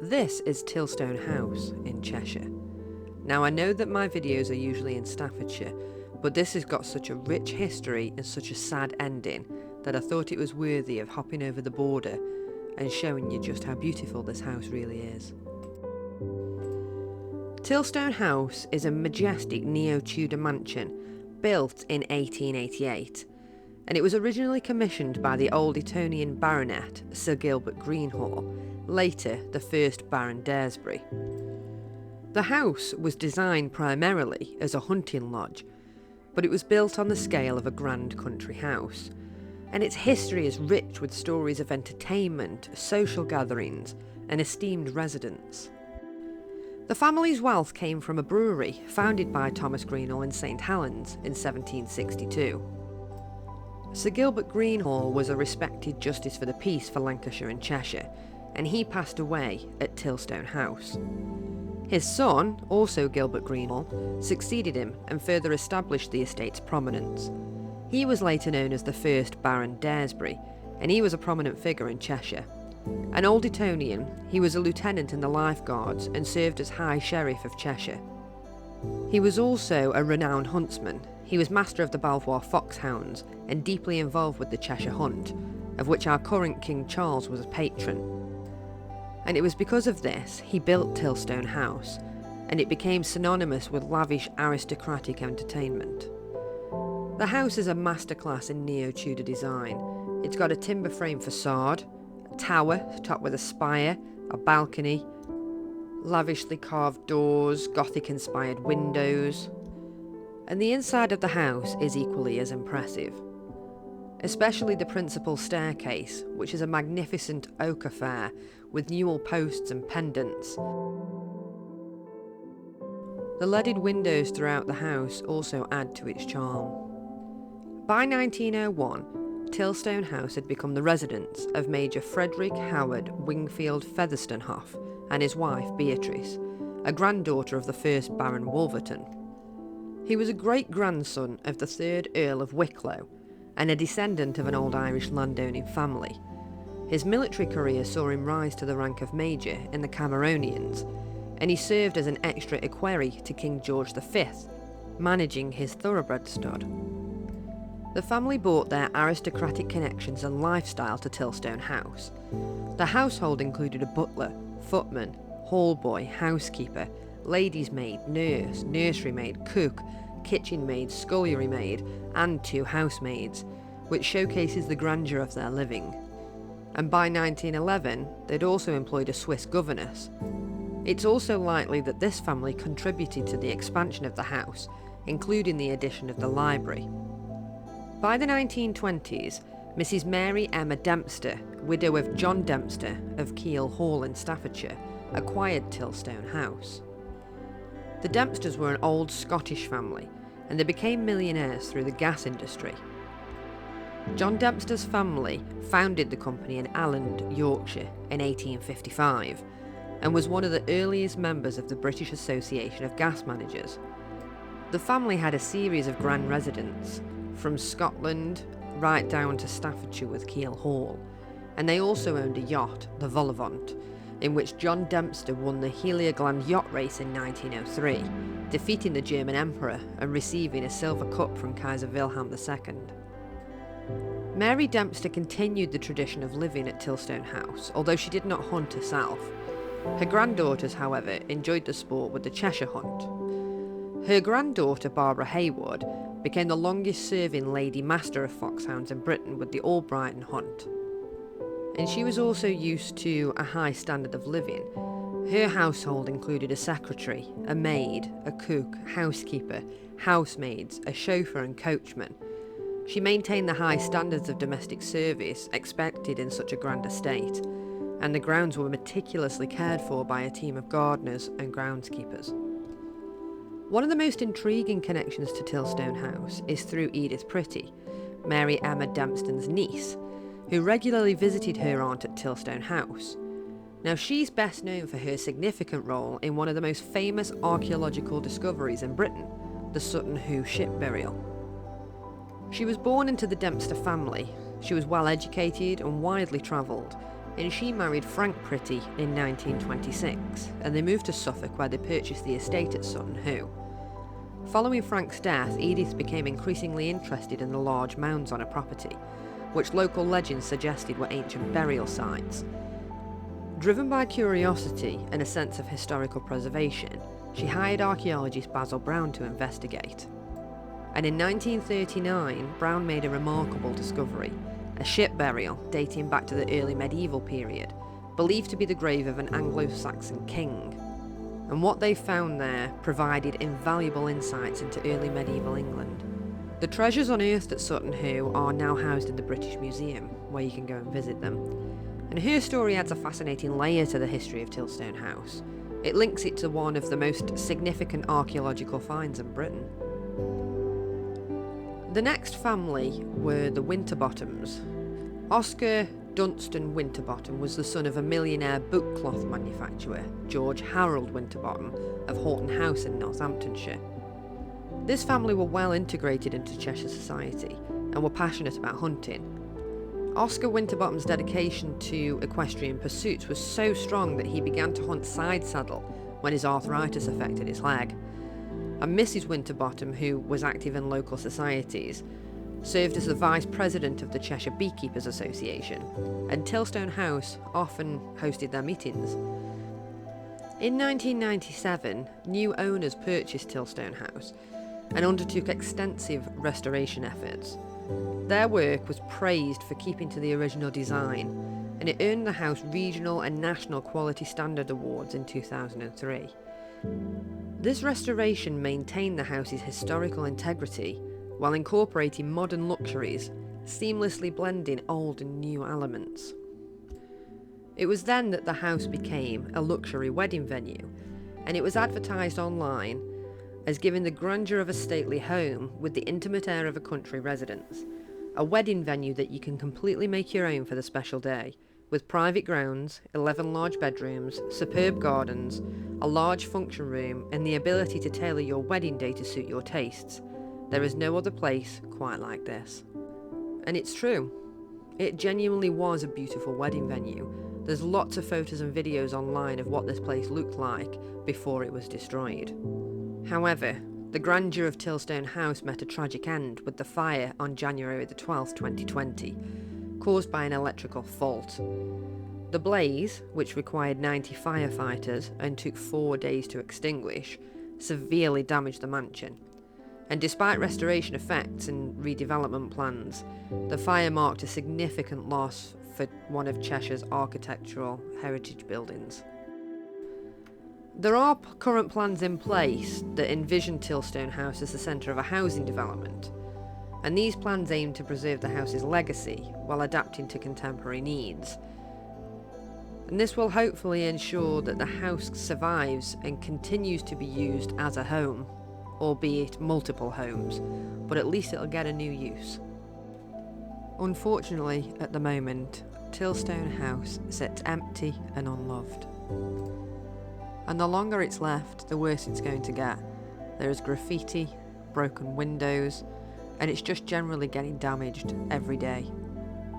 This is Tilstone House in Cheshire. Now, I know that my videos are usually in Staffordshire, but this has got such a rich history and such a sad ending that I thought it was worthy of hopping over the border and showing you just how beautiful this house really is. Tilstone House is a majestic neo-Tudor mansion built in 1888, and it was originally commissioned by the old Etonian baronet Sir Gilbert Greenhall, later the first Baron Daresbury. The house was designed primarily as a hunting lodge, but it was built on the scale of a grand country house, and its history is rich with stories of entertainment, social gatherings, and esteemed residents. The family's wealth came from a brewery founded by Thomas Greenhall in St Helens in 1762. Sir Gilbert Greenhall was a respected justice for the peace for Lancashire and Cheshire, and he passed away at Tilstone House. His son, also Gilbert Greenhall, succeeded him and further established the estate's prominence. He was later known as the first Baron Daresbury, and he was a prominent figure in Cheshire. An old Etonian, he was a lieutenant in the Life Guards and served as High Sheriff of Cheshire. He was also a renowned huntsman. He was master of the Belvoir foxhounds and deeply involved with the Cheshire Hunt, of which our current King Charles was a patron. And it was because of this he built Tilstone House, and it became synonymous with lavish aristocratic entertainment. The house is a masterclass in neo-Tudor design. It's got a timber frame facade, a tower topped with a spire, a balcony, lavishly carved doors, Gothic-inspired windows, and the inside of the house is equally as impressive. Especially the principal staircase, which is a magnificent oak affair with newel posts and pendants. The leaded windows throughout the house also add to its charm. By 1901, Tilstone House had become the residence of Major Frederick Howard Wingfield Featherstonehoff and his wife Beatrice, a granddaughter of the first Baron Wolverton. He was a great-grandson of the 3rd Earl of Wicklow, and a descendant of an old Irish landowning family. His military career saw him rise to the rank of Major in the Cameronians, and he served as an extra equerry to King George V, managing his thoroughbred stud. The family brought their aristocratic connections and lifestyle to Tilstone House. The household included a butler, footman, hall boy, housekeeper, lady's maid, nurse, nursery maid, cook, kitchen maid, scullery maid, and 2 housemaids, which showcases the grandeur of their living. And by 1911, they'd also employed a Swiss governess. It's also likely that this family contributed to the expansion of the house, including the addition of the library. By the 1920s, Mrs. Mary Emma Dempster, widow of John Dempster of Keel Hall in Staffordshire, acquired Tilstone House. The Dempsters were an old Scottish family, and they became millionaires through the gas industry. John Dempster's family founded the company in Alland, Yorkshire in 1855, and was one of the earliest members of the British Association of Gas Managers. The family had a series of grand residents, from Scotland right down to Staffordshire with Keel Hall, and they also owned a yacht, the Volavant, in which John Dempster won the Heligoland yacht race in 1903, defeating the German Emperor and receiving a silver cup from Kaiser Wilhelm II. Mary Dempster continued the tradition of living at Tilstone House, although she did not hunt herself. Her granddaughters, however, enjoyed the sport with the Cheshire Hunt. Her granddaughter, Barbara Haywood, became the longest-serving Lady Master of Foxhounds in Britain with the Albrighton Hunt. And she was also used to a high standard of living. Her household included a secretary, a maid, a cook, housekeeper, housemaids, a chauffeur and coachman. She maintained the high standards of domestic service expected in such a grand estate, and the grounds were meticulously cared for by a team of gardeners and groundskeepers. One of the most intriguing connections to Tilstone House is through Edith Pretty, Mary Emma Dempster's niece, who regularly visited her aunt at Tilstone House. Now, she's best known for her significant role in one of the most famous archaeological discoveries in Britain, the Sutton Hoo ship burial. She was born into the Dempster family. She was well educated and widely travelled, and she married Frank Pretty in 1926, and they moved to Suffolk where they purchased the estate at Sutton Hoo. Following Frank's death, Edith became increasingly interested in the large mounds on her property, which local legends suggested were ancient burial sites. Driven by curiosity and a sense of historical preservation, she hired archaeologist Basil Brown to investigate. And in 1939, Brown made a remarkable discovery, a ship burial dating back to the early medieval period, believed to be the grave of an Anglo-Saxon king. And what they found there provided invaluable insights into early medieval England. The treasures unearthed at Sutton Hoo are now housed in the British Museum, where you can go and visit them. And her story adds a fascinating layer to the history of Tilstone House. It links it to one of the most significant archaeological finds in Britain. The next family were the Winterbottoms. Oscar Dunstan Winterbottom was the son of a millionaire bookcloth manufacturer, George Harold Winterbottom, of Horton House in Northamptonshire. This family were well integrated into Cheshire society and were passionate about hunting. Oscar Winterbottom's dedication to equestrian pursuits was so strong that he began to hunt side saddle when his arthritis affected his leg. And Mrs. Winterbottom, who was active in local societies, served as the vice president of the Cheshire Beekeepers Association, and Tilstone House often hosted their meetings. In 1997, new owners purchased Tilstone House and undertook extensive restoration efforts. Their work was praised for keeping to the original design, and it earned the house regional and national quality standard awards in 2003. This restoration maintained the house's historical integrity while incorporating modern luxuries, seamlessly blending old and new elements. It was then that the house became a luxury wedding venue, and it was advertised online as giving the grandeur of a stately home with the intimate air of a country residence, a wedding venue that you can completely make your own for the special day, with private grounds, 11 large bedrooms, superb gardens, a large function room, and the ability to tailor your wedding day to suit your tastes. There is no other place quite like this. And it's true. It genuinely was a beautiful wedding venue. There's lots of photos and videos online of what this place looked like before it was destroyed. However, the grandeur of Tilstone House met a tragic end with the fire on January the 12th, 2020, caused by an electrical fault. The blaze, which required 90 firefighters and took 4 days to extinguish, severely damaged the mansion. And despite restoration effects and redevelopment plans, the fire marked a significant loss for one of Cheshire's architectural heritage buildings. There are current plans in place that envision Tilstone House as the centre of a housing development, and these plans aim to preserve the house's legacy while adapting to contemporary needs. And this will hopefully ensure that the house survives and continues to be used as a home, albeit multiple homes, but at least it'll get a new use. Unfortunately, at the moment, Tilstone House sits empty and unloved. And the longer it's left, the worse it's going to get. There is graffiti, broken windows, and it's just generally getting damaged every day.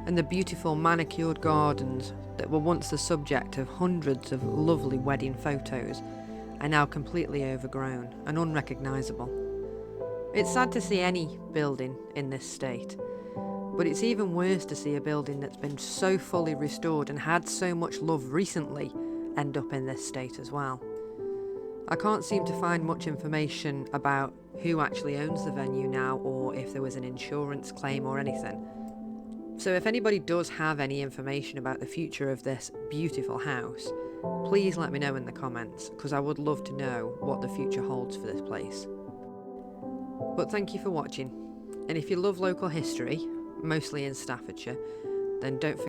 And the beautiful manicured gardens that were once the subject of hundreds of lovely wedding photos are now completely overgrown and unrecognisable. It's sad to see any building in this state, but it's even worse to see a building that's been so fully restored and had so much love recently end up in this state as well. I can't seem to find much information about who actually owns the venue now, or if there was an insurance claim or anything. So if anybody does have any information about the future of this beautiful house, please let me know in the comments, because I would love to know what the future holds for this place. But thank you for watching, and if you love local history, mostly in Staffordshire, then don't forget